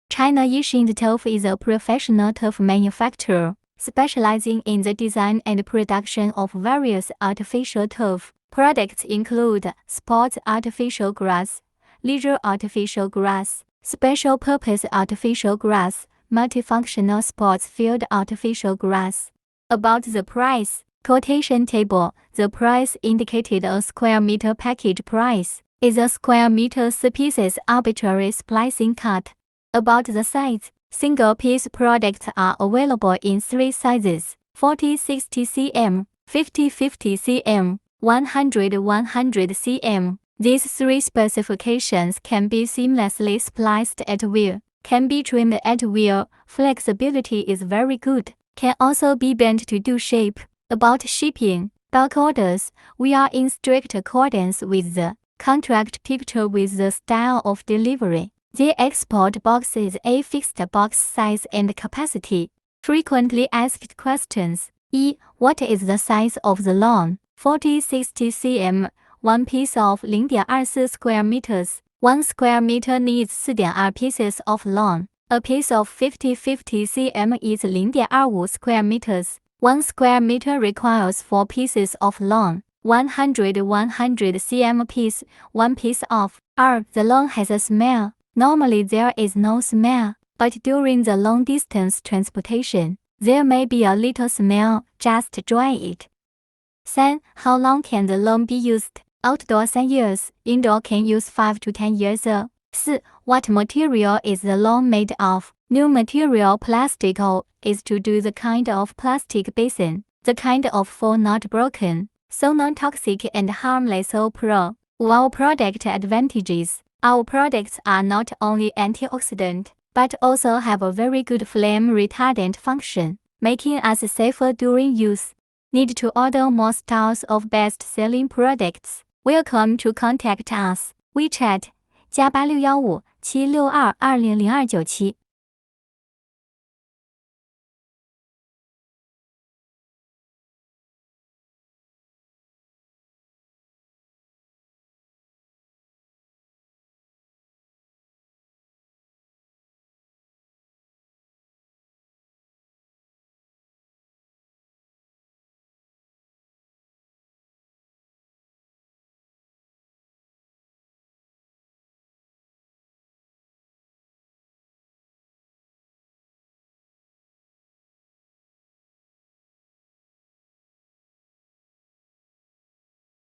China Yixin Tofu is a professional tofu manufacturer, specializing in the design and production of various artificial tofu. Products include sports artificial grass, leisure artificial grass, special purpose artificial grass, multifunctional sports field artificial grass. About the price. Quotation table. The price indicated a square meter package price is a square meter species arbitrary splicing cut. About the size. Single-piece products are available in 3 sizes, 40-60 cm, 50-50 cm, 100-100 cm. These 3 specifications can be seamlessly spliced at will, can be trimmed at will, flexibility is very good, can also be bent to do shape. About shipping. Bulk orders. We are in strict accordance with the contract picture with the style of delivery. The export box is a fixed box size and capacity. Frequently asked questions. What is the size of the lawn? 40-60 cm. One piece of 0.24 square meters. 1 square meter needs 4.2 pieces of lawn. A piece of 50-50 cm is 0.25 square meters. 1 square meter requires 4 pieces of lawn. 100-100 cm piece, 1 piece of. The lawn has a smell. Normally there is no smell, but during the long-distance transportation, there may be a little smell, just dry it. 3. How long can the lawn be used? Outdoor 3 years, indoor can use 5 to 10 years. 4. What material is the lawn made of? New material plastic is to do the kind of plastic basin, the kind of fall not broken, so non-toxic and harmless. Pro. Our product advantages. Our products are not only antioxidant, but also have a very good flame retardant function, making us safer during use. Need to order more styles of best-selling products? Welcome to contact us. WeChat +861562202997